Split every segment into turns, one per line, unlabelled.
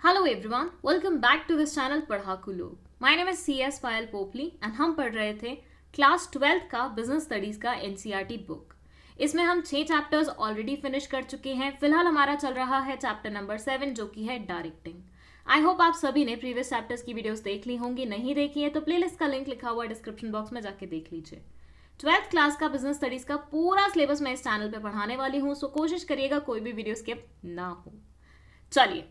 Hello everyone, welcome back to this channel पढ़ाकू लोग। My name is CS Payal Popli and हम पढ़ रहे थे क्लास 12th का बिजनेस स्टडीज का NCERT बुक। इसमें हम 6 चैप्टर्स ऑलरेडी फिनिश कर चुके हैं। फिलहाल हमारा चल रहा है चैप्टर नंबर 7 जो कि है डायरेक्टिंग। आई होप आप सभी ने प्रीवियस चैप्टर्स की वीडियोस देख ली होंगी। नहीं देखी है तो प्लेलिस्ट का लिंक लिखा हुआ है डिस्क्रिप्शन बॉक्स में, जाके देख लीजिए। 12th क्लास का बिजनेस स्टडीज का पूरा सिलेबस मैं इस चैनल पे पढ़ाने वाली हूँ, सो कोशिश करिएगा कोई भी वीडियो स्किप ना हो। चलिए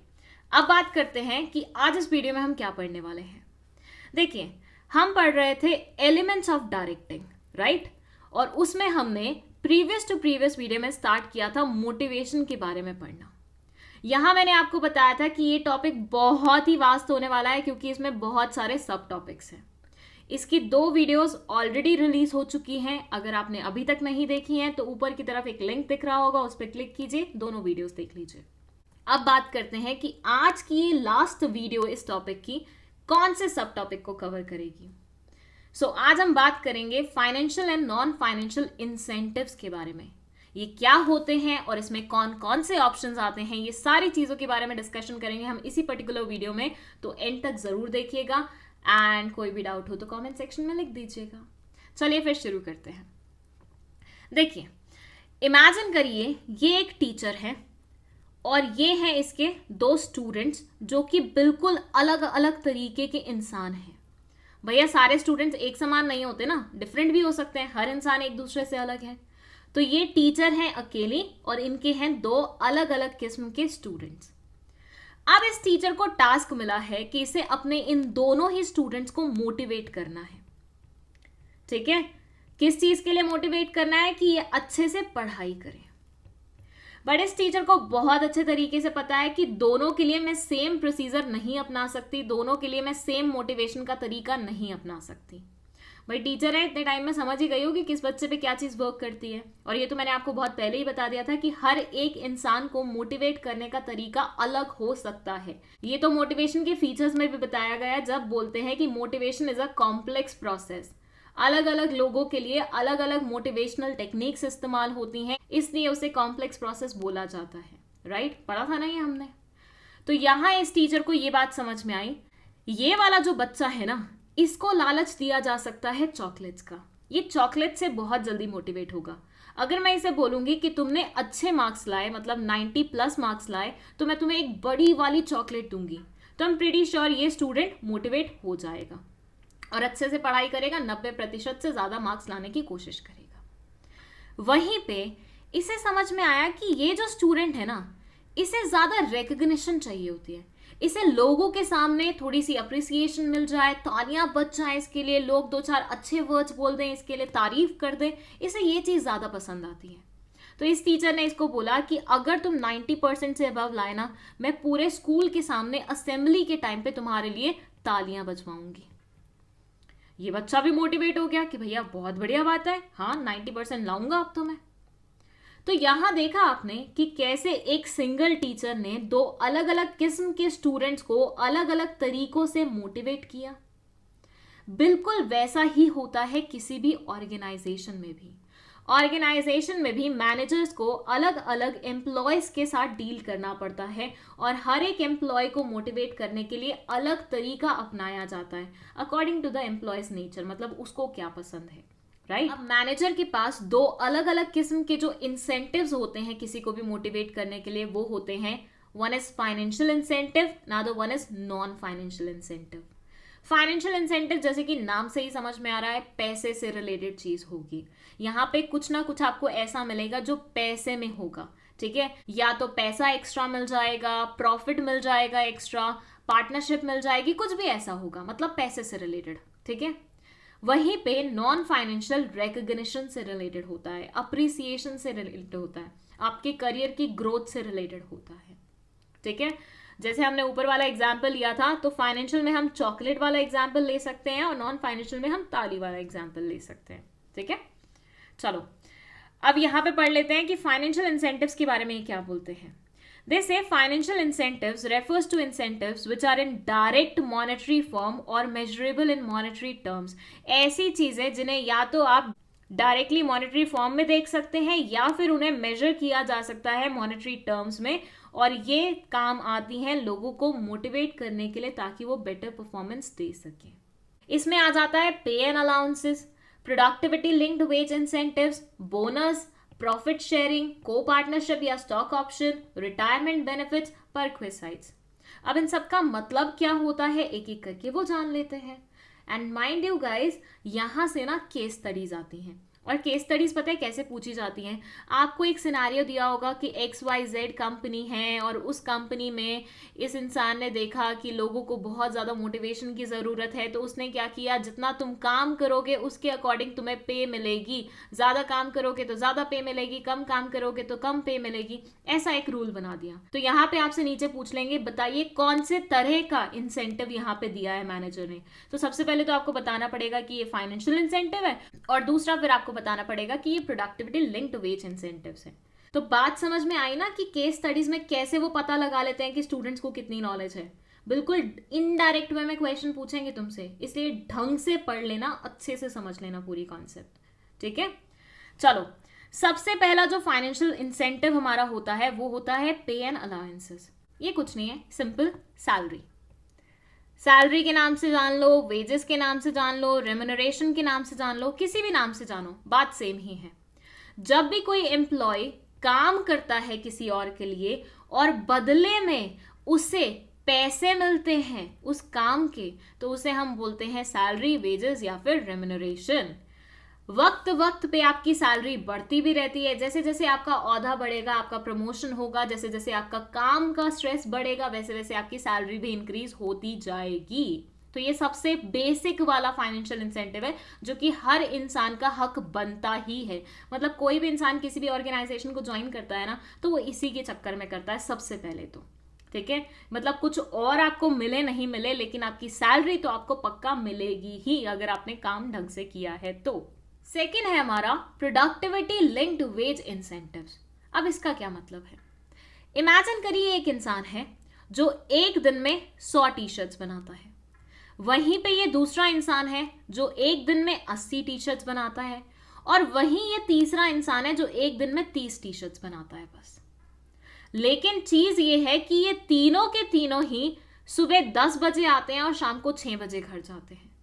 अब बात करते हैं कि आज इस वीडियो में हम क्या पढ़ने वाले हैं। देखिए, हम पढ़ रहे the elements of directing, right? और उसमें हमने प्रीवियस टू प्रीवियस वीडियो में स्टार्ट किया था मोटिवेशन के बारे में पढ़ना। यहां मैंने आपको बताया था कि ये टॉपिक बहुत ही वास्ट होने वाला है क्योंकि इसमें बहुत सारे सब टॉपिक्स हैं। इसकी 2 वीडियोस ऑलरेडी रिलीज हो चुकी हैं। अगर आपने अभी तक नहीं देखी हैं तो ऊपर की तरफ एक लिंक दिख रहा होगा, उस पर क्लिक कीजिए, दोनों वीडियोस देख लीजिए। अब बात करते हैं कि आज की लास्ट वीडियो इस टॉपिक की कौन से सब टॉपिक को कवर करेगी। सो आज हम बात करेंगे financial and non financial incentives के बारे में। ये क्या होते हैं और इसमें कौन कौन से ऑप्शंस आते हैं, ये सारी चीजों के बारे में डिस्कशन करेंगे हम इसी पर्टिकुलर वीडियो में। तो एंड तक जरूर देखिएगा एंड कोई भी डाउट हो तो कमेंट सेक्शन में लिख दीजिएगा। चलिए फिर शुरू करते हैं। देखिए, इमेजिन करिए ये एक टीचर है और ये हैं इसके 2 स्टूडेंट्स जो कि बिल्कुल अलग अलग तरीके के इंसान हैं। भैया सारे स्टूडेंट्स एक समान नहीं होते ना, डिफरेंट भी हो सकते हैं, हर इंसान एक दूसरे से अलग है। तो ये टीचर हैं अकेली और इनके हैं 2 अलग अलग किस्म के स्टूडेंट्स। अब इस टीचर को टास्क मिला है कि इसे अपने इन दोनों ही स्टूडेंट्स को मोटिवेट करना है। ठीक है, किस चीज के लिए मोटिवेट करना है? कि ये अच्छे से पढ़ाई करें। बट इस टीचर को बहुत अच्छे तरीके से पता है कि दोनों के लिए मैं सेम प्रोसीजर नहीं अपना सकती, दोनों के लिए मैं सेम मोटिवेशन का तरीका नहीं अपना सकती। भाई टीचर है, इतने टाइम में समझ ही गई हो कि किस बच्चे पे क्या चीज वर्क करती है। और ये तो मैंने आपको बहुत पहले ही बता दिया था कि हर एक इंसान को मोटिवेट करने का तरीका अलग हो सकता है। ये तो मोटिवेशन के फीचर्स में भी बताया गया जब बोलते हैं कि motivation is a complex process. अलग अलग लोगों के लिए अलग अलग मोटिवेशनल टेक्निक्स इस्तेमाल होती हैं, इसलिए उसे कॉम्प्लेक्स प्रोसेस बोला जाता है। राइट? पढ़ा था ना ये हमने। तो यहां इस टीचर को ये बात समझ में आई, ये वाला जो बच्चा है ना, इसको लालच दिया जा सकता है चॉकलेट्स का। ये चॉकलेट से बहुत जल्दी मोटिवेट होगा। अगर मैं इसे बोलूंगी कि तुमने अच्छे मार्क्स लाए, मतलब 90+ मार्क्स लाए, तो मैं तुम्हें एक बड़ी वाली चॉकलेट दूंगी, तो आई एम प्रीटी श्योर ये स्टूडेंट मोटिवेट हो जाएगा और अच्छे से पढ़ाई करेगा, 90% से ज्यादा मार्क्स लाने की कोशिश करेगा। वहीं पे इसे समझ में आया कि ये जो स्टूडेंट है ना, इसे ज्यादा रिकग्निशन चाहिए होती है। इसे लोगों के सामने थोड़ी सी अप्रिसिएशन मिल जाए, तालियां बज जाए इसके लिए, लोग 2-4 अच्छे वर्ड्स बोल दें इसके लिए, तारीफ कर दें, इसे ये चीज ज्यादा पसंद आती है। तो इस टीचर ने इसको बोला कि अगर तुम 90% से अबव लाए ना, मैं पूरे स्कूल के सामने असेंबली के टाइम पे तुम्हारे लिए तालियां बजवाऊंगी। ये बच्चा भी मोटिवेट हो गया कि भैया बहुत बढ़िया बात है, हाँ 90% लाऊंगा अब तो मैं। तो यहां देखा आपने कि कैसे एक सिंगल टीचर ने 2 अलग अलग किस्म के स्टूडेंट्स को अलग अलग तरीकों से मोटिवेट किया। बिल्कुल वैसा ही होता है किसी भी ऑर्गेनाइजेशन में भी। ऑर्गेनाइजेशन में भी मैनेजर्स को अलग अलग एम्प्लॉयज के साथ डील करना पड़ता है और हर एक एम्प्लॉय को मोटिवेट करने के लिए अलग तरीका अपनाया जाता है according to the employee's nature, मतलब उसको क्या पसंद है। राइट? अब मैनेजर के पास 2 अलग अलग किस्म के जो इंसेंटिव्स होते हैं किसी को भी मोटिवेट करने के लिए, वो होते हैं, one is financial incentive, other one is non financial incentive. Financial incentive जैसे कि नाम से ही समझ में आ रहा है, पैसे से रिलेटेड चीज होगी। यहाँ पे कुछ ना कुछ आपको ऐसा मिलेगा जो पैसे में होगा। ठीक है, या तो पैसा एक्स्ट्रा मिल जाएगा, प्रॉफिट मिल जाएगा एक्स्ट्रा, पार्टनरशिप मिल जाएगी, कुछ भी ऐसा होगा, मतलब पैसे से रिलेटेड। ठीक है, वहीं पे नॉन फाइनेंशियल रिकग्निशन से रिलेटेड होता है, अप्रिसिएशन से रिलेटेड होता है, आपके करियर की ग्रोथ से रिलेटेड होता है। ठीक है, जैसे हमने ऊपर वाला एग्जाम्पल लिया था, तो फाइनेंशियल में हम चॉकलेट वाला एग्जाम्पल ले सकते हैं और नॉन फाइनेंशियल में हम ताली वाला एग्जाम्पल ले सकते हैं। ठीक है, चलो अब यहां पे पढ़ लेते हैं कि फाइनेंशियल इंसेंटिव्स के बारे में क्या बोलते हैं। They say financial incentives refers to incentives which are in direct monetary form or measurable in monetary terms. ऐसी चीजें जिन्हें या तो आप डायरेक्टली मॉनेटरी फॉर्म में देख सकते हैं या फिर उन्हें मेजर किया जा सकता है मॉनेटरी टर्म्स में, और ये काम आती हैं लोगों को मोटिवेट करने के लिए ताकि वो बेटर परफॉर्मेंस दे सकें। इसमें आ जाता है pay and allowances, productivity linked wage incentives, bonus, profit sharing, copartnership या stock option, retirement benefits, perquisites. अब इन सब का मतलब क्या होता है एक एक करके वो जान लेते हैं। एंड माइंड यू गाइज, यहां से ना केस स्टडीज आती हैं, और केस स्टडीज पता है कैसे पूछी जाती हैं। आपको एक सिनेरियो दिया होगा कि XYZ कंपनी है और उस कंपनी में इस इंसान ने देखा कि लोगों को बहुत ज़्यादा मोटिवेशन की ज़रूरत है, तो उसने क्या किया, जितना तुम काम करोगे उसके अकॉर्डिंग तुम्हें पे मिलेगी, ज़्यादा काम करोगे तो ज़्यादा पे मिलेगी, कम काम करोगे तो कम पे मिलेगी, ऐसा एक रूल बना दिया। तो यहाँ पे आपसे नीचे पूछ लेंगे बताइए कौन से तरह का इंसेंटिव यहाँ पे दिया है मैनेजर ने। तो सबसे पहले तो आपको बताना पड़ेगा कि ये फाइनेंशियल इंसेंटिव है, और दूसरा फिर आपको बताना पड़ेगा कि ये प्रोडक्टिविटी लिंक्ड वेज इंसेंटिव्स हैं। तो बात समझ में आई ना कि केस स्टडीज में कैसे वो पता लगा लेते हैं कि स्टूडेंट्स को कितनी नॉलेज है। बिल्कुल इनडायरेक्ट वे में क्वेश्चन पूछेंगे तुमसे, इसलिए ढंग से पढ़ लेना, अच्छे से समझ लेना पूरी कॉन्सेप्ट, ठीक है। चलो, सबसे पहला जो फाइनेंशियल इंसेंटिव हमारा होता है वो होता है पे एंड अलाउंसेस। ये कुछ नहीं है, सिंपल सैलरी। सैलरी के नाम से जान लो, वेजेस के नाम से जान लो, रेम्यूनरेशन के नाम से जान लो, किसी भी नाम से जानो, बात सेम ही है। जब भी कोई एम्प्लॉय काम करता है किसी और के लिए और बदले में उसे पैसे मिलते हैं उस काम के, तो उसे हम बोलते हैं सैलरी, वेजेस या फिर रेम्यूनरेशन। वक्त वक्त पे आपकी सैलरी बढ़ती भी रहती है, जैसे जैसे आपका ओहदा बढ़ेगा, आपका प्रमोशन होगा, जैसे जैसे आपका काम का स्ट्रेस बढ़ेगा, वैसे वैसे आपकी सैलरी भी इंक्रीज होती जाएगी। तो ये सबसे बेसिक वाला फाइनेंशियल इंसेंटिव है जो कि हर इंसान का हक बनता ही है। मतलब कोई भी इंसान किसी भी ऑर्गेनाइजेशन को ज्वाइन करता है ना, तो वो इसी के चक्कर में करता है सबसे पहले तो, ठीक है। मतलब कुछ और आपको मिले नहीं मिले, लेकिन आपकी सैलरी तो आपको पक्का मिलेगी ही अगर आपने काम ढंग से किया है तो। सेकेंड है हमारा प्रोडक्टिविटी लिंक्ड वेज इंसेंटिव्स। अब इसका क्या मतलब है, इमेजिन करिए एक इंसान है जो एक दिन में 100 टी-शर्ट्स बनाता है, वहीं पे ये दूसरा इंसान है जो एक दिन में 80 टी-शर्ट्स बनाता है, और वहीं ये तीसरा इंसान है जो एक दिन में 30 टी-शर्ट्स बनाता है बस। लेकिन चीज ये है कि ये तीनों के तीनों ही सुबह 10 बजे आते हैं और शाम को 6 बजे घर जाते हैं।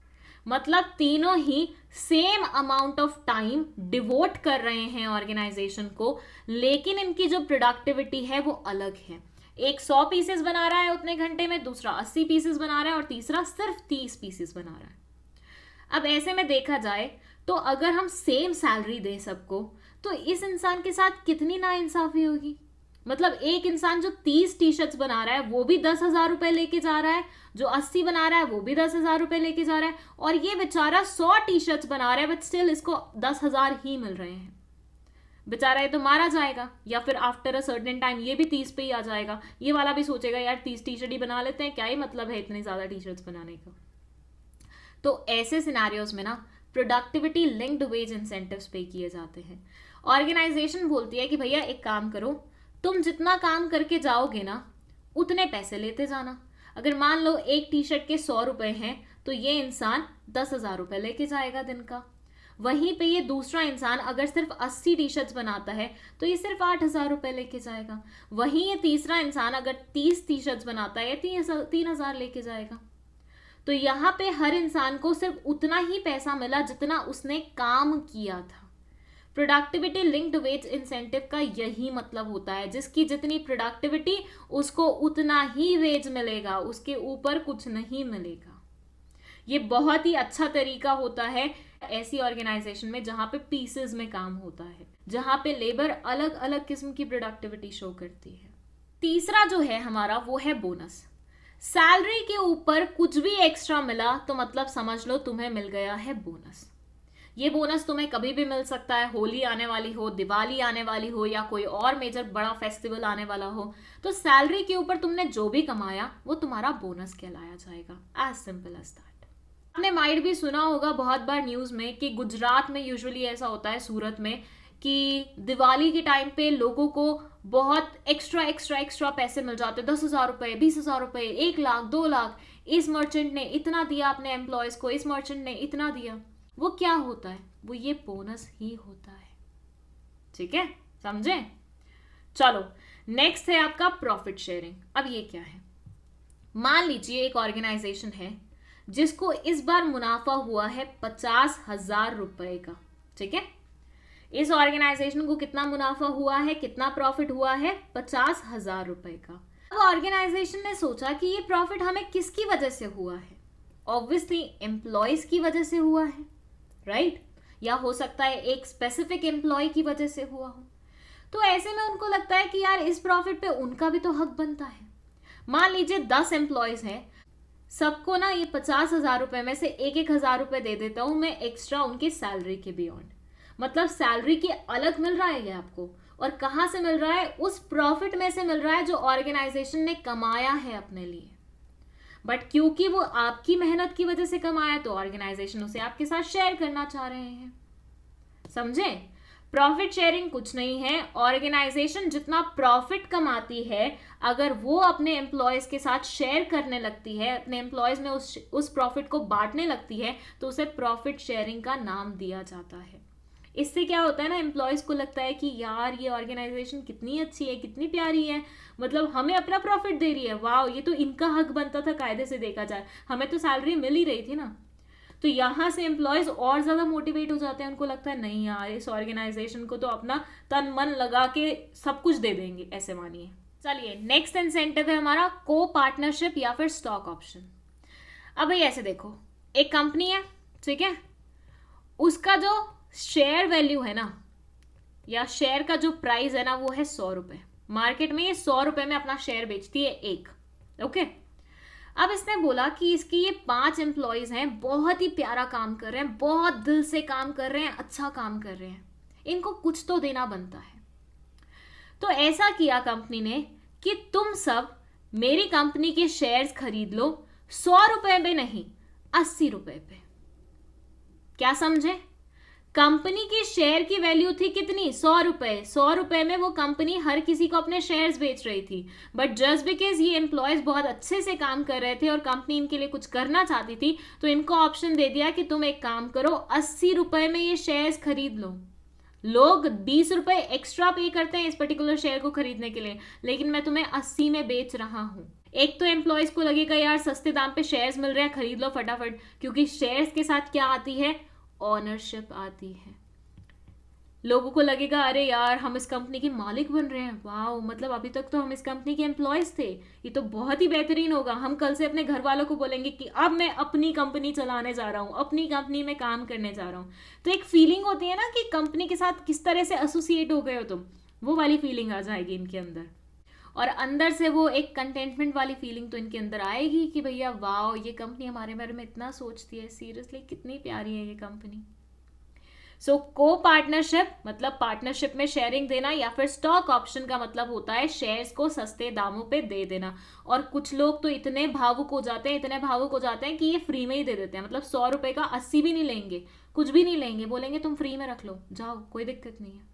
मतलब तीनों ही same amount of time devote कर रहे हैं ऑर्गेनाइजेशन को, लेकिन इनकी जो प्रोडक्टिविटी है वो अलग है। एक 100 पीसेस बना रहा है उतने घंटे में, दूसरा 80 पीसेस बना रहा है, और तीसरा सिर्फ 30 पीसेस बना रहा है। अब ऐसे में देखा जाए तो अगर हम सेम सैलरी दें सबको, तो इस इंसान के साथ कितनी नाइंसाफी होगी। मतलब एक इंसान जो 30 टी-शर्ट्स बना रहा है वो भी 10,000 रुपए लेके जा रहा है, जो 80 बना रहा है वो भी 10,000 रुपए लेके जा रहा है, और ये बेचारा 100 टी-शर्ट्स बना रहा है बट स्टिल इसको 10,000 ही मिल रहे हैं। बेचारा ये तो मारा जाएगा, या फिर आफ्टर अ सर्टेन टाइम ये भी 30 पे ही आ जाएगा। ये वाला भी सोचेगा यार 30 टी-शर्ट ही बना लेते हैं, क्या ही मतलब है इतने ज्यादा टी-शर्ट्स बनाने का। तो ऐसे सिनेरियोज में ना प्रोडक्टिविटी लिंक्ड वेज इंसेंटिव्स पे किए जाते हैं। ऑर्गेनाइजेशन बोलती है कि भैया एक काम करो, तुम जितना काम करके जाओगे ना उतने पैसे लेते जाना। अगर मान लो एक टी-शर्ट के 100 रुपए हैं, तो ये इंसान 10,000 रुपए लेके जाएगा दिन का। वहीं पे ये दूसरा इंसान अगर सिर्फ 80 टी-शर्ट्स बनाता है तो ये सिर्फ 8,000 रुपए लेके जाएगा। वहीं ये तीसरा इंसान अगर 30 टी-शर्ट्स बनाता है 3,000 लेके जाएगा। तो यहाँ पे हर इंसान को सिर्फ उतना ही पैसा मिला जितना उसने काम किया था। प्रोडक्टिविटी लिंक्ड वेज इंसेंटिव का यही मतलब होता है, जिसकी जितनी प्रोडक्टिविटी उसको उतना ही वेज मिलेगा, उसके ऊपर कुछ नहीं मिलेगा। ये बहुत ही अच्छा तरीका होता है ऐसी ऑर्गेनाइजेशन में जहां पे पीसेस में काम होता है, जहां पे लेबर अलग अलग किस्म की प्रोडक्टिविटी शो करती है। तीसरा जो है हमारा वो है बोनस। सैलरी के ऊपर कुछ भी एक्स्ट्रा मिला तो मतलब समझ लो तुम्हें मिल गया है बोनस। ये बोनस तुम्हें कभी भी मिल सकता है, होली आने वाली हो, दिवाली आने वाली हो, या कोई और मेजर बड़ा फेस्टिवल आने वाला हो, तो सैलरी के ऊपर तुमने जो भी कमाया वो तुम्हारा बोनस कहलाया जाएगा। As simple as that. आपने माइट भी सुना होगा बहुत बार न्यूज में कि गुजरात में यूजुअली ऐसा होता है, सूरत में, कि दिवाली के टाइम पे लोगों को बहुत एक्स्ट्रा पैसे मिल जाते हैं। 10,000 रुपए, 20,000 रुपए, 1 लाख, 2 लाख। इस मर्चेंट ने इतना दिया अपने एम्प्लॉयज को, इस मर्चेंट ने इतना दिया। वो क्या होता है, वो ये बोनस ही होता है। ठीक है, समझे? चलो नेक्स्ट है आपका प्रॉफिट शेयरिंग। अब ये क्या है? मान लीजिए एक ऑर्गेनाइजेशन है जिसको इस बार मुनाफा हुआ है 50,000 रुपए का, ठीक है। इस ऑर्गेनाइजेशन को कितना मुनाफा हुआ है, कितना प्रॉफिट हुआ है? 50,000 रुपए का। अब ऑर्गेनाइजेशन ने सोचा कि ये प्रॉफिट हमें किसकी वजह से हुआ है? ऑब्वियसली एम्प्लॉयज की वजह से हुआ है, राइट? या हो सकता है एक स्पेसिफिक एम्प्लॉय की वजह से हुआ हो। तो ऐसे में उनको लगता है कि यार इस प्रॉफिट पे उनका भी तो हक बनता है। मान लीजिए 10 एम्प्लॉयज हैं, सबको ना ये 50,000 रुपए में से 1,000 रुपए दे देता हूं मैं एक्स्ट्रा उनकी सैलरी के बियॉन्ड। मतलब सैलरी के अलग मिल रहा है ये आपको, और कहां से मिल रहा है? उस प्रॉफिट में से मिल रहा है जो ऑर्गेनाइजेशन ने कमाया है अपने लिए। बट क्योंकि वो आपकी मेहनत की वजह से कमाया तो ऑर्गेनाइजेशन उसे आपके साथ शेयर करना चाह रहे हैं। समझे? प्रॉफिट शेयरिंग कुछ नहीं है, ऑर्गेनाइजेशन जितना प्रॉफिट कमाती है अगर वो अपने एम्प्लॉयज के साथ शेयर करने लगती है, अपने एम्प्लॉयज में उस प्रॉफिट को बांटने लगती है, तो उसे प्रॉफिट शेयरिंग का नाम दिया जाता है। इससे क्या होता है ना, एम्प्लॉयज को लगता है कि यार ये ऑर्गेनाइजेशन कितनी अच्छी है, कितनी प्यारी है, मतलब हमें अपना प्रॉफिट दे रही है, वाह ये तो इनका हक बनता था कायदे से देखा जाए, हमें तो सैलरी मिल ही रही थी ना। तो यहां से एम्प्लॉयज और ज्यादा मोटिवेट हो जाते हैं, उनको लगता है नहीं यार इस ऑर्गेनाइजेशन को तो अपना तन मन लगा के सब कुछ दे देंगे, ऐसे मानिए। चलिए नेक्स्ट इंसेंटिव है हमारा को पार्टनरशिप या फिर स्टॉक ऑप्शन। अब भाई ऐसे देखो, एक कंपनी है, ठीक है, उसका जो शेयर वैल्यू है ना, या शेयर का जो प्राइस है ना, वो है 100 रुपए। मार्केट में ये 100 रुपए में अपना शेयर बेचती है एक, ओके। अब इसने बोला कि इसकी ये 5 एम्प्लॉयज हैं, बहुत ही प्यारा काम कर रहे हैं, बहुत दिल से काम कर रहे हैं, अच्छा काम कर रहे हैं, इनको कुछ तो देना बनता है। तो ऐसा किया कंपनी ने कि तुम सब मेरी कंपनी के शेयर्स खरीद लो 100 रुपए पे नहीं, 80 रुपए पे। क्या समझे? कंपनी की शेयर की वैल्यू थी कितनी? 100 रुपए। 100 रुपए में वो कंपनी हर किसी को अपने शेयर्स बेच रही थी, बट जस्ट बिकॉज ये एम्प्लॉयज बहुत अच्छे से काम कर रहे थे और कंपनी इनके लिए कुछ करना चाहती थी, तो इनको ऑप्शन दे दिया कि तुम एक काम करो, 80 रुपए में ये शेयर्स खरीद लो। लोग 20 रुपए एक्स्ट्रा पे करते हैं इस पर्टिकुलर शेयर को खरीदने के लिए, लेकिन मैं तुम्हें 80 में बेच रहा हूं। एक तो एम्प्लॉयज को लगेगा यार सस्ते दाम पे शेयर्स मिल रहे हैं, खरीद लो फटाफट, क्योंकि शेयर्स के साथ क्या आती है? ऑनरशिप आती है। लोगों को लगेगा अरे यार हम इस कंपनी के मालिक बन रहे हैं, वाह, मतलब अभी तक तो हम इस कंपनी के एम्प्लॉयज थे, ये तो बहुत ही बेहतरीन होगा। हम कल से अपने घर वालों को बोलेंगे कि अब मैं अपनी कंपनी चलाने जा रहा हूँ, अपनी कंपनी में काम करने जा रहा हूँ। तो एक फीलिंग होती है ना कि कंपनी के साथ किस तरह से एसोसिएट हो गए हो तुम, वो वाली फीलिंग आ जाएगी इनके अंदर, और अंदर से वो एक कंटेंटमेंट वाली फीलिंग तो इनके अंदर आएगी कि भैया वाह ये कंपनी हमारे बारे में इतना सोचती है, सीरियसली कितनी प्यारी है ये कंपनी। सो को पार्टनरशिप मतलब पार्टनरशिप में शेयरिंग देना, या फिर स्टॉक ऑप्शन का मतलब होता है शेयर्स को सस्ते दामों पे दे देना। और कुछ लोग तो इतने भावुक हो जाते हैं, इतने भावुक हो जाते हैं कि ये फ्री में ही दे देते हैं, मतलब 100 रुपए का 80 भी नहीं लेंगे, कुछ भी नहीं लेंगे, बोलेंगे तुम फ्री में रख लो, जाओ, कोई दिक्कत नहीं है।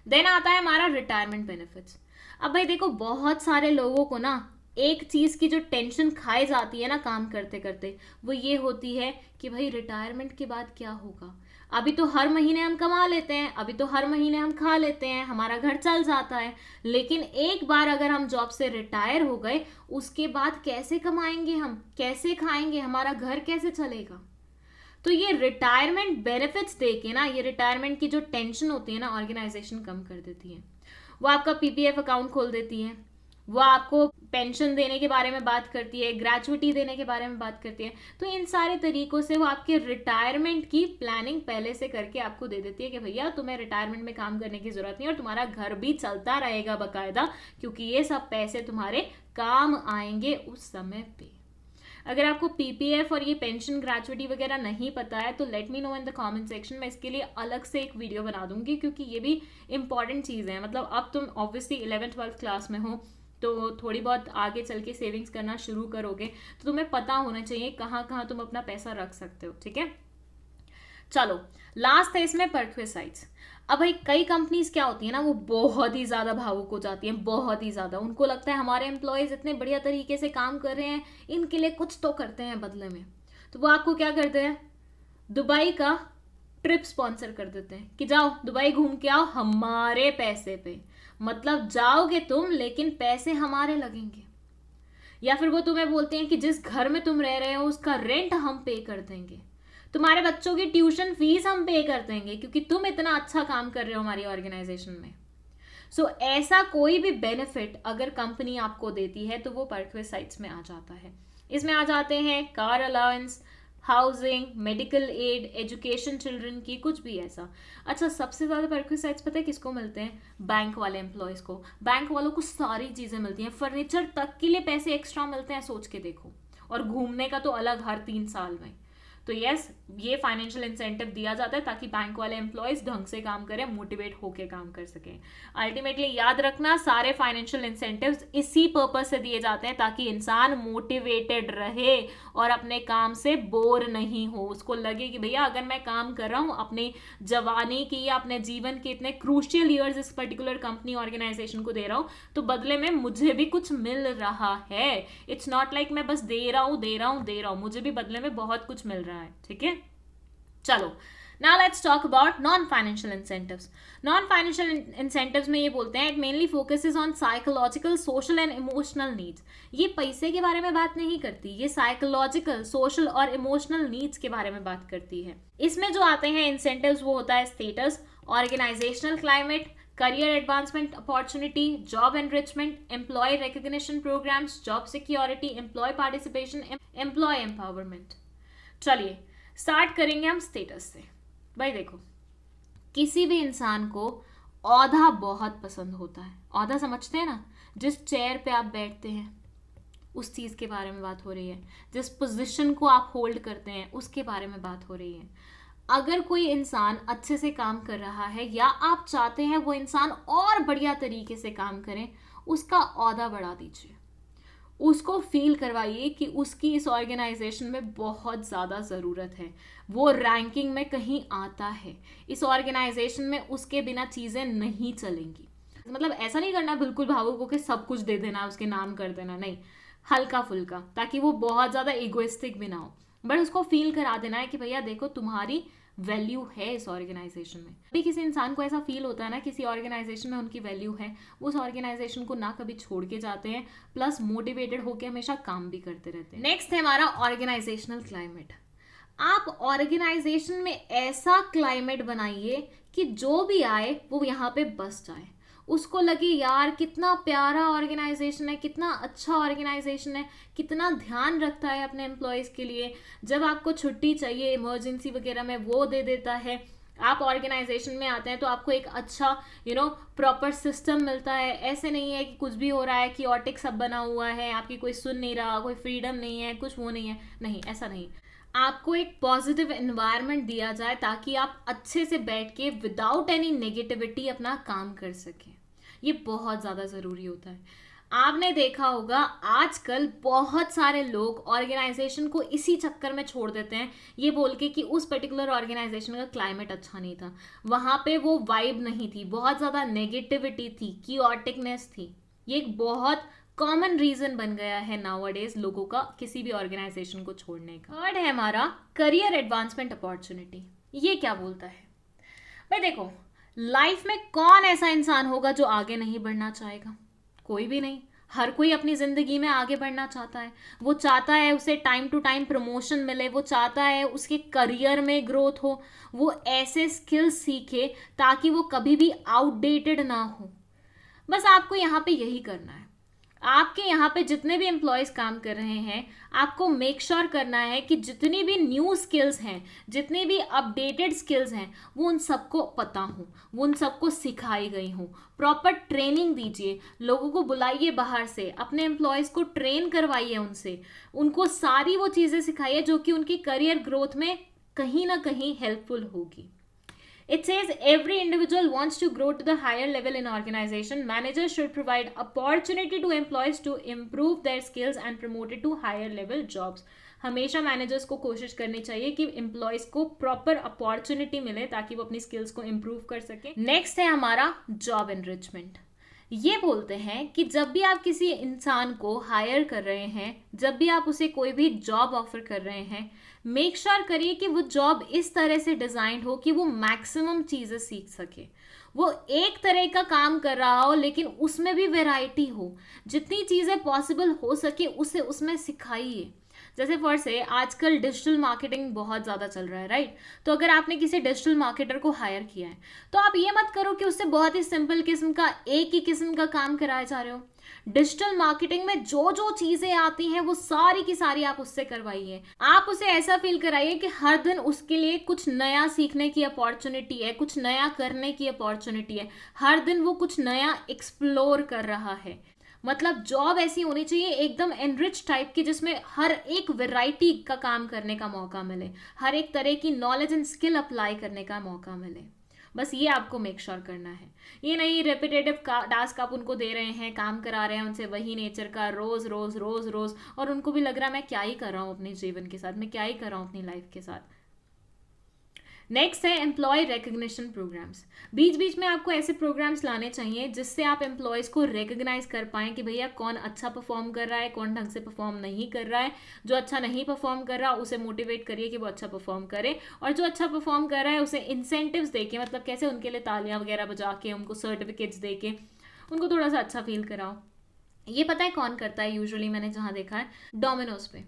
देन आता है हमारा रिटायरमेंट बेनिफिट्स। अब भाई देखो, बहुत सारे लोगों को ना एक चीज की जो टेंशन खाई जाती है ना काम करते करते, वो ये होती है कि भाई रिटायरमेंट के बाद क्या होगा। अभी तो हर महीने हम कमा लेते हैं, अभी तो हर महीने हम खा लेते हैं, हमारा घर चल जाता है, लेकिन एक बार अगर हम जॉब से रिटायर हो गए, उसके बाद कैसे कमाएंगे हम, कैसे खाएंगे, हमारा घर कैसे चलेगा। तो ये रिटायरमेंट बेनिफिट्स देके ना, ये रिटायरमेंट की जो टेंशन होती है ना, ऑर्गेनाइजेशन कम कर देती है। वो आपका पीपीएफ अकाउंट खोल देती है, वो आपको पेंशन देने के बारे में बात करती है, ग्रेचुइटी देने के बारे में बात करती है। तो इन सारे तरीकों से वो आपके रिटायरमेंट की प्लानिंग पहले से करके आपको दे देती है कि भैया तुम्हें रिटायरमेंट में काम करने की जरूरत नहीं, और तुम्हारा घर भी चलता रहेगा बकायदा, क्योंकि ये सब पैसे तुम्हारे काम आएंगे उस समय पे। अगर आपको पीपीएफ और ये पेंशन ग्रेचुइटी वगैरह नहीं पता है तो let me know in the comment section, मैं इसके लिए अलग से एक वीडियो बना दूंगी, क्योंकि ये भी इंपॉर्टेंट चीज़ है। मतलब अब तुम ऑब्वियसली 11th-12th क्लास में हो, तो थोड़ी बहुत आगे चल के सेविंग्स करना शुरू करोगे, तो तुम्हें पता होना चाहिए कहाँ कहाँ तुम अपना पैसा रख सकते हो, ठीक है। चलो लास्ट है इसमें परक्विसाइट्स। अब भाई कई कंपनीज क्या होती है ना, वो बहुत ही ज्यादा भावुक हो जाती हैं, बहुत ही ज्यादा। उनको लगता है हमारे एम्प्लॉयज इतने बढ़िया तरीके से काम कर रहे हैं, इनके लिए कुछ तो करते हैं बदले में। तो वो आपको क्या करते हैं, दुबई का ट्रिप स्पॉन्सर कर देते हैं कि जाओ दुबई घूम के आओ हमारे पैसे पे। मतलब जाओगे तुम लेकिन पैसे हमारे लगेंगे। या फिर वो तुम्हें बोलते हैं कि जिस घर में तुम रह रहे हो उसका रेंट हम पे कर देंगे, तुम्हारे बच्चों की ट्यूशन फीस हम पे कर देंगे क्योंकि तुम इतना अच्छा काम कर रहे हो हमारी ऑर्गेनाइजेशन में। ऐसा कोई भी बेनिफिट अगर कंपनी आपको देती है तो वो परक्विसाइट्स में आ जाता है। इसमें आ जाते हैं car allowance, housing, medical aid, education children की, कुछ भी ऐसा। अच्छा, सबसे ज्यादा परक्विसाइट्स पता है किसको मिलते हैं? बैंक वाले एम्प्लॉयज को। बैंक वालों को सारी चीजें मिलती हैं, फर्नीचर तक के लिए पैसे एक्स्ट्रा मिलते हैं, सोच के देखो। और घूमने का तो अलग, हर 3 साल में। तो यस, ये फाइनेंशियल इंसेंटिव दिया जाता है ताकि बैंक वाले एम्प्लॉयज ढंग से काम करें, मोटिवेट होके काम कर सकें। अल्टीमेटली याद रखना, सारे फाइनेंशियल इंसेंटिव्स इसी पर्पज से दिए जाते हैं ताकि इंसान मोटिवेटेड रहे और अपने काम से बोर नहीं हो। उसको लगे कि भैया अगर मैं काम कर रहा हूँ अपनी जवानी की या अपने जीवन के इतने क्रूशियल ईयर्स इस पर्टिकुलर कंपनी ऑर्गेनाइजेशन को दे रहा हूँ तो बदले में मुझे भी कुछ मिल रहा है। इट्स नॉट लाइक मैं बस दे रहा हूँ, मुझे भी बदले में बहुत कुछ मिल रहा है। ठीक है, चलो now let's talk about non-financial incentives. Non-financial incentives में ये बोलते हैं it mainly focuses on psychological, social and emotional needs. ये पैसे के बारे में बात नहीं करती, ये psychological, social और emotional needs के बारे में बात करती है। इसमें जो आते हैं incentives वो होता है status, organizational climate, career advancement opportunity, job enrichment, employee recognition programs, job security, employee participation, employee empowerment. चलिए स्टार्ट करेंगे हम स्टेटस से। भाई देखो, किसी भी इंसान को औहदा बहुत पसंद होता है। औहदा समझते हैं ना, जिस चेयर पे आप बैठते हैं उस चीज के बारे में बात हो रही है, जिस पोजीशन को आप होल्ड करते हैं उसके बारे में बात हो रही है। अगर कोई इंसान अच्छे से काम कर रहा है या आप चाहते हैं वो इंसान और बढ़िया तरीके से काम करें, उसका औहदा बढ़ा दीजिए, उसको फील करवाइए कि उसकी इस ऑर्गेनाइजेशन में बहुत ज़्यादा ज़रूरत है, वो रैंकिंग में कहीं आता है, इस ऑर्गेनाइजेशन में उसके बिना चीज़ें नहीं चलेंगी। मतलब ऐसा नहीं करना बिल्कुल भावुक होकर सब कुछ दे देना, उसके नाम कर देना, नहीं, हल्का फुल्का, ताकि वो बहुत ज़्यादा इगोइस्टिक भी ना हो, बट उसको फील करा देना है कि भैया देखो तुम्हारी वैल्यू है इस ऑर्गेनाइजेशन में। भी किसी इंसान को ऐसा फील होता है ना किसी ऑर्गेनाइजेशन में उनकी वैल्यू है, वो उस ऑर्गेनाइजेशन को ना कभी छोड़ के जाते हैं, प्लस मोटिवेटेड होकर हमेशा काम भी करते रहते हैं। नेक्स्ट है हमारा ऑर्गेनाइजेशनल क्लाइमेट। आप ऑर्गेनाइजेशन में ऐसा क्लाइमेट बनाइए कि जो भी आए वो यहाँ पे बस जाए, उसको लगे यार कितना प्यारा ऑर्गेनाइजेशन है, कितना अच्छा ऑर्गेनाइजेशन है, कितना ध्यान रखता है अपने एम्प्लॉयज़ के लिए। जब आपको छुट्टी चाहिए इमरजेंसी वगैरह में वो दे देता है। आप ऑर्गेनाइजेशन में आते हैं तो आपको एक अच्छा प्रॉपर सिस्टम मिलता है। ऐसे नहीं है कि कुछ भी हो रहा है, कियोटिक सब बना हुआ है, आपकी कोई सुन नहीं रहा, कोई फ्रीडम नहीं है, कुछ वो नहीं है, नहीं, ऐसा नहीं। आपको एक पॉजिटिव एनवायरनमेंट दिया जाए ताकि आप अच्छे से बैठ के विदाउट एनी नेगेटिविटी अपना काम कर सकें। ये बहुत ज़्यादा ज़रूरी होता है। आपने देखा होगा आजकल बहुत सारे लोग ऑर्गेनाइजेशन को इसी चक्कर में छोड़ देते हैं, ये बोल के कि उस पर्टिकुलर ऑर्गेनाइजेशन का क्लाइमेट अच्छा नहीं था, वहाँ पे वो वाइब नहीं थी, बहुत ज़्यादा नेगेटिविटी थी, कियोटिकनेस थी। ये एक बहुत कॉमन रीजन बन गया है नाउअडेज लोगों का किसी भी ऑर्गेनाइजेशन को छोड़ने का। थर्ड है हमारा करियर एडवांसमेंट अपॉर्चुनिटी। ये क्या बोलता है? भाई देखो, लाइफ में कौन ऐसा इंसान होगा जो आगे नहीं बढ़ना चाहेगा? कोई भी नहीं। हर कोई अपनी जिंदगी में आगे बढ़ना चाहता है। वो चाहता है उसे टाइम टू टाइम प्रमोशन मिले, वो चाहता है उसके करियर में ग्रोथ हो, वो ऐसे स्किल्स सीखे ताकि वो कभी भी आउटडेटेड ना हो। बस आपको यहाँ पे यही करना है। आपके यहाँ पे जितने भी एम्प्लॉयज़ काम कर रहे हैं, आपको मेक श्योर करना है कि जितनी भी न्यू स्किल्स हैं, जितनी भी अपडेटेड स्किल्स हैं, वो उन सबको पता हो, वो उन सबको सिखाई गई हो। प्रॉपर ट्रेनिंग दीजिए, लोगों को बुलाइए बाहर से, अपने एम्प्लॉयज़ को ट्रेन करवाइए उनसे, उनको सारी वो चीज़ें सिखाइए जो कि उनकी करियर ग्रोथ में कहीं ना कहीं हेल्पफुल होगी। It says every individual wants to grow to the higher level in organization. Managers should provide opportunity to employees to improve their skills and promote it to higher level jobs. हमेशा managers को कोशिश करनी चाहिए कि employees को proper opportunity मिले ताकि वो अपनी स्किल्स को इम्प्रूव कर सके। नेक्स्ट है हमारा जॉब एनरिचमेंट। ये बोलते हैं कि जब भी आप किसी इंसान को हायर कर रहे हैं, जब भी आप उसे कोई भी जॉब ऑफर कर रहे हैं, मेक श्योर करिए कि वो जॉब इस तरह से डिजाइन हो कि वो मैक्सिमम चीजें सीख सके, वो एक तरह का काम कर रहा हो लेकिन उसमें भी वैरायटी हो, जितनी चीज़ें पॉसिबल हो सके उसे उसमें सिखाइए। जैसे फर्स्ट है, आजकल डिजिटल मार्केटिंग बहुत ज़्यादा चल रहा है, राइट? तो अगर आपने किसी डिजिटल मार्केटर को हायर किया है तो आप ये मत करो कि उससे बहुत ही सिंपल किस्म का एक ही किस्म का काम कराए जा रहे हो। डिजिटल मार्केटिंग में जो जो चीजें आती हैं वो सारी की सारी आप उससे करवाइए। आप उसे ऐसा फील कराइए कि हर दिन उसके लिए कुछ नया सीखने की अपॉर्चुनिटी है, कुछ नया करने की अपॉर्चुनिटी है, हर दिन वो कुछ नया एक्सप्लोर कर रहा है। मतलब जॉब ऐसी होनी चाहिए एकदम एनरिच टाइप की, जिसमें हर एक वैरायटी का काम करने का मौका मिले, हर एक तरह की नॉलेज एंड स्किल अप्लाई करने का मौका मिले। बस ये आपको मेक श्योर करना है। ये नहीं रेपिटेटिव टास्क आप उनको दे रहे हैं, काम करा रहे हैं उनसे वही नेचर का रोज रोज रोज रोज, और उनको भी लग रहा है मैं क्या ही कर रहा हूँ अपने जीवन के साथ, मैं क्या ही कर रहा हूँ अपनी लाइफ के साथ। नेक्स्ट है एम्प्लॉय रिकग्निशन प्रोग्राम्स। बीच बीच में आपको ऐसे प्रोग्राम्स लाने चाहिए जिससे आप एम्प्लॉयज को रिकग्नाइज कर पाएं कि भैया कौन अच्छा परफॉर्म कर रहा है, कौन ढंग से परफॉर्म नहीं कर रहा है। जो अच्छा नहीं परफॉर्म कर रहा उसे मोटिवेट करिए कि वो अच्छा परफॉर्म करे, और जो अच्छा परफॉर्म कर रहा है उसे इंसेंटिव्स देके, मतलब कैसे उनके लिए तालियां वगैरह बजा के, उनको सर्टिफिकेट्स दे के उनको थोड़ा सा अच्छा फील कराओ। ये पता है कौन करता है यूजुअली, मैंने जहाँ देखा है डोमिनोज पे।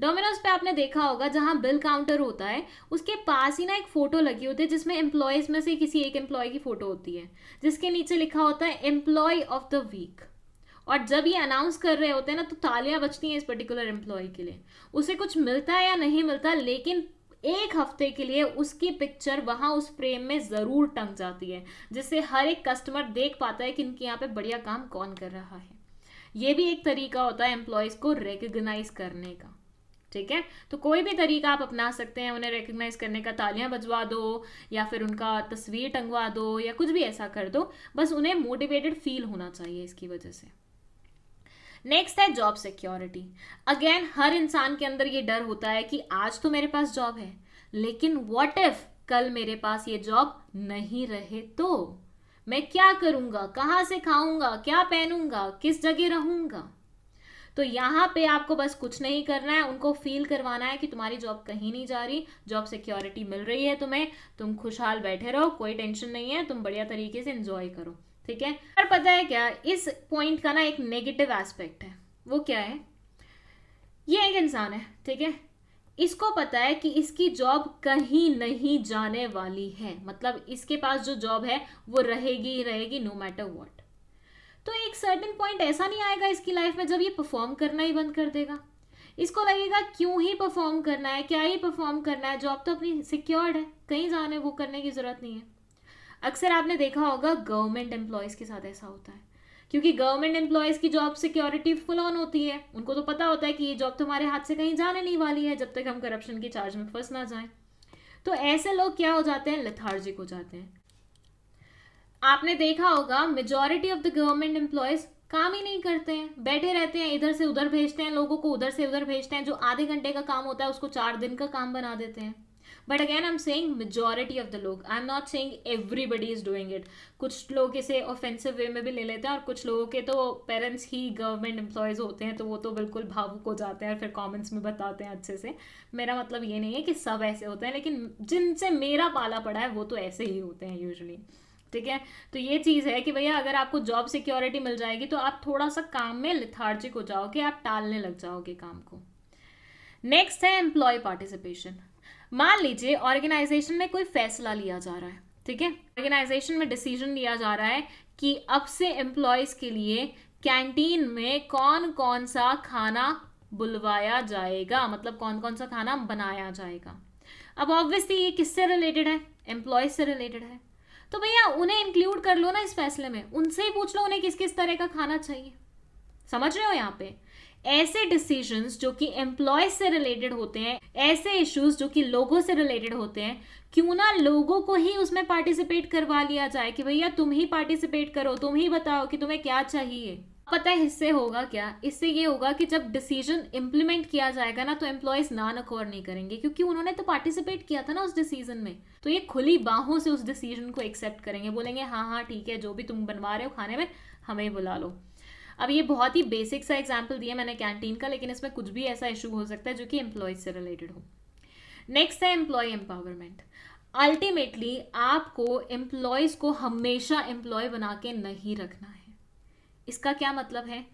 डोमिनोज पे आपने देखा होगा जहां बिल काउंटर होता है उसके पास ही ना एक फोटो लगी होती है जिसमें एम्प्लॉयज में से किसी एक एम्प्लॉय की फोटो होती है, जिसके नीचे लिखा होता है एम्प्लॉय ऑफ द वीक। और जब ये अनाउंस कर रहे होते हैं ना तो तालियां बजती हैं इस पर्टिकुलर एम्प्लॉय के लिए। उसे कुछ मिलता है या नहीं मिलता, लेकिन एक हफ्ते के लिए उसकी पिक्चर वहां उस फ्रेम में जरूर टंग जाती है, जिससे हर एक कस्टमर देख पाता है कि इनके यहाँ पे बढ़िया काम कौन कर रहा है। ये भी एक तरीका होता है एम्प्लॉयज को रिकग्नाइज करने का। ठीक है, तो कोई भी तरीका आप अपना सकते हैं उन्हें रिकग्नाइज करने का। तालियां बजवा दो या फिर उनका तस्वीर टंगवा दो या कुछ भी ऐसा कर दो, बस उन्हें मोटिवेटेड फील होना चाहिए इसकी वजह से। नेक्स्ट है जॉब सिक्योरिटी। अगेन हर इंसान के अंदर ये डर होता है कि आज तो मेरे पास जॉब है, लेकिन व्हाट इफ कल मेरे पास ये जॉब नहीं रहे तो मैं क्या करूंगा, कहाँ से खाऊंगा, क्या पहनूंगा, किस जगह रहूंगा। तो यहाँ पे आपको बस कुछ नहीं करना है, उनको फील करवाना है कि तुम्हारी जॉब कहीं नहीं जा रही, जॉब सिक्योरिटी मिल रही है तुम्हें, तुम खुशहाल बैठे रहो, कोई टेंशन नहीं है, तुम बढ़िया तरीके से एंजॉय करो। ठीक है, पर पता है क्या, इस पॉइंट का ना एक नेगेटिव एस्पेक्ट है। वो क्या है, ये एक इंसान है, ठीक है, इसको पता है कि इसकी जॉब कहीं नहीं जाने वाली है, मतलब इसके पास जो जॉब है वो रहेगी ही रहेगी नो मैटर व्हाट। तो एक सर्टेन पॉइंट ऐसा नहीं आएगा इसकी लाइफ में जब ये परफॉर्म करना ही बंद कर देगा। इसको लगेगा क्यों ही परफॉर्म करना है, क्या ही परफॉर्म करना है, जॉब तो अपनी सिक्योर्ड है, कहीं जाने वो करने की जरूरत नहीं है। अक्सर आपने देखा होगा गवर्नमेंट एम्प्लॉयज के साथ ऐसा होता है, क्योंकि गवर्नमेंट एम्प्लॉयज की जॉब सिक्योरिटी फुल ऑन होती है। उनको तो पता होता है कि ये जॉब तो हमारे हाथ से कहीं जाने नहीं वाली है जब तक हम करप्शन की चार्ज में फंस ना जाएं। तो ऐसे लोग क्या हो जाते हैं, लेथार्जिक हो जाते हैं। आपने देखा होगा majority of the government employees काम ही नहीं करते हैं, बैठे रहते हैं, इधर से उधर भेजते हैं लोगों को, उधर से उधर भेजते हैं, जो आधे घंटे का काम होता है उसको 4 दिन का काम बना देते हैं। But again I am saying majority of the लोग, I am not saying everybody is doing it. कुछ लोग इसे ऑफेंसिव वे में भी ले लेते हैं, और कुछ लोगों के तो पेरेंट्स ही गवर्नमेंट एम्प्लॉयज होते हैं, तो वो तो बिल्कुल भावुक हो जाते हैं और फिर कमेंट्स में बताते हैं अच्छे से। मेरा मतलब ये नहीं है कि सब ऐसे होते हैं, लेकिन जिनसे मेरा पाला पड़ा है वो तो ऐसे ही होते हैं यूजुअली। ठीक है, तो ये चीज़ है कि भैया अगर आपको जॉब सिक्योरिटी मिल जाएगी तो आप थोड़ा सा काम में लिथार्जिक हो जाओगे, आप टालने लग जाओगे काम को। नेक्स्ट है एम्प्लॉय पार्टिसिपेशन। मान लीजिए ऑर्गेनाइजेशन में कोई फैसला लिया जा रहा है, ठीक है, ऑर्गेनाइजेशन में डिसीजन लिया जा रहा है कि अब से एम्प्लॉयज के लिए कैंटीन में कौन कौन सा खाना बुलवाया जाएगा, मतलब कौन कौन सा खाना बनाया जाएगा। अब ऑब्वियसली ये किससे रिलेटेड है, एम्प्लॉयज से रिलेटेड है, तो भैया उन्हें इंक्लूड कर लो ना इस फैसले में, उनसे ही पूछ लो उन्हें किस किस तरह का खाना चाहिए। समझ रहे हो, यहाँ पे ऐसे डिसीजंस जो कि एम्प्लॉयज से रिलेटेड होते हैं, ऐसे इश्यूज जो कि लोगों से रिलेटेड होते हैं, क्यों ना लोगों को ही उसमें पार्टिसिपेट करवा लिया जाए कि भैया तुम ही पार्टिसिपेट करो, तुम ही बताओ कि तुम्हें क्या चाहिए। पता है इससे होगा क्या, इससे ये होगा कि जब डिसीजन इंप्लीमेंट किया जाएगा ना तो एम्प्लॉयज ना नखोर नहीं करेंगे, क्योंकि उन्होंने तो पार्टिसिपेट किया था ना उस डिसीजन में, तो ये खुली बाहों से उस डिसीजन को एक्सेप्ट करेंगे, बोलेंगे हाँ हाँ ठीक है, जो भी तुम बनवा रहे हो खाने में हमें बुला लो। अब ये बहुत ही बेसिक सा एग्जाम्पल दिया मैंने कैंटीन का, लेकिन इसमें कुछ भी ऐसा इशू हो सकता है जो कि एम्प्लॉयज से रिलेटेड हो। नेक्स्ट है एम्प्लॉय एम्पावरमेंट। अल्टीमेटली आपको एम्प्लॉयज को हमेशा एम्प्लॉय बना के नहीं रखना है। इसका क्या मतलब है?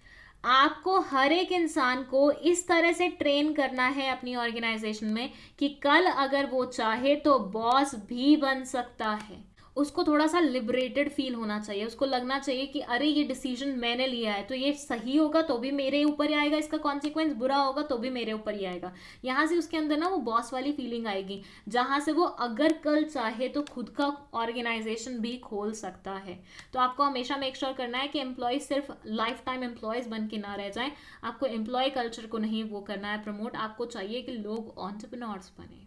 आपको हर एक इंसान को इस तरह से ट्रेन करना है अपनी ऑर्गेनाइजेशन में कि कल अगर वो चाहे तो बॉस भी बन सकता है। उसको थोड़ा सा लिबरेटेड फील होना चाहिए, उसको लगना चाहिए कि अरे ये डिसीजन मैंने लिया है तो ये सही होगा तो भी मेरे ऊपर ही आएगा, इसका कॉन्सिक्वेंस बुरा होगा तो भी मेरे ऊपर ही आएगा। यहाँ से उसके अंदर ना वो बॉस वाली फीलिंग आएगी, जहाँ से वो अगर कल चाहे तो खुद का ऑर्गेनाइजेशन भी खोल सकता है। तो आपको हमेशा मेक श्योर करना है कि एम्प्लॉयज सिर्फ लाइफ टाइम एम्प्लॉयज बन के ना रह जाएं। आपको एम्प्लॉय कल्चर को नहीं वो करना है प्रमोट, आपको चाहिए कि लोग एंटरप्रेन्योर्स बने।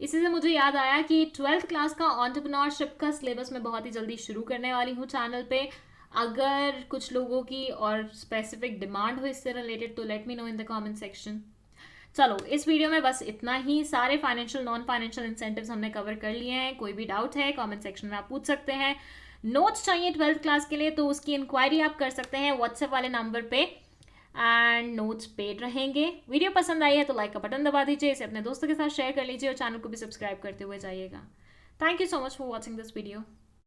इसी से मुझे याद आया कि 12th क्लास का एंटरप्रेन्योरशिप का सिलेबस मैं बहुत ही जल्दी शुरू करने वाली हूँ चैनल पे। अगर कुछ लोगों की और स्पेसिफिक डिमांड हो इससे रिलेटेड तो let me know in the comment section. चलो इस वीडियो में बस इतना ही। सारे फाइनेंशियल नॉन फाइनेंशियल इंसेंटिव्स हमने कवर कर लिए हैं। कोई भी डाउट है कमेंट सेक्शन में आप पूछ सकते हैं। नोट्स चाहिए 12th क्लास के लिए तो उसकी इंक्वायरी आप कर सकते हैं व्हाट्सएप वाले नंबर पे एंड नोट्स पेड रहेंगे। वीडियो पसंद आई है तो लाइक का बटन दबा दीजिए, इसे अपने दोस्तों के साथ शेयर कर लीजिए और चैनल को भी सब्सक्राइब करते हुए जाइएगा। Thank you so much for watching this video.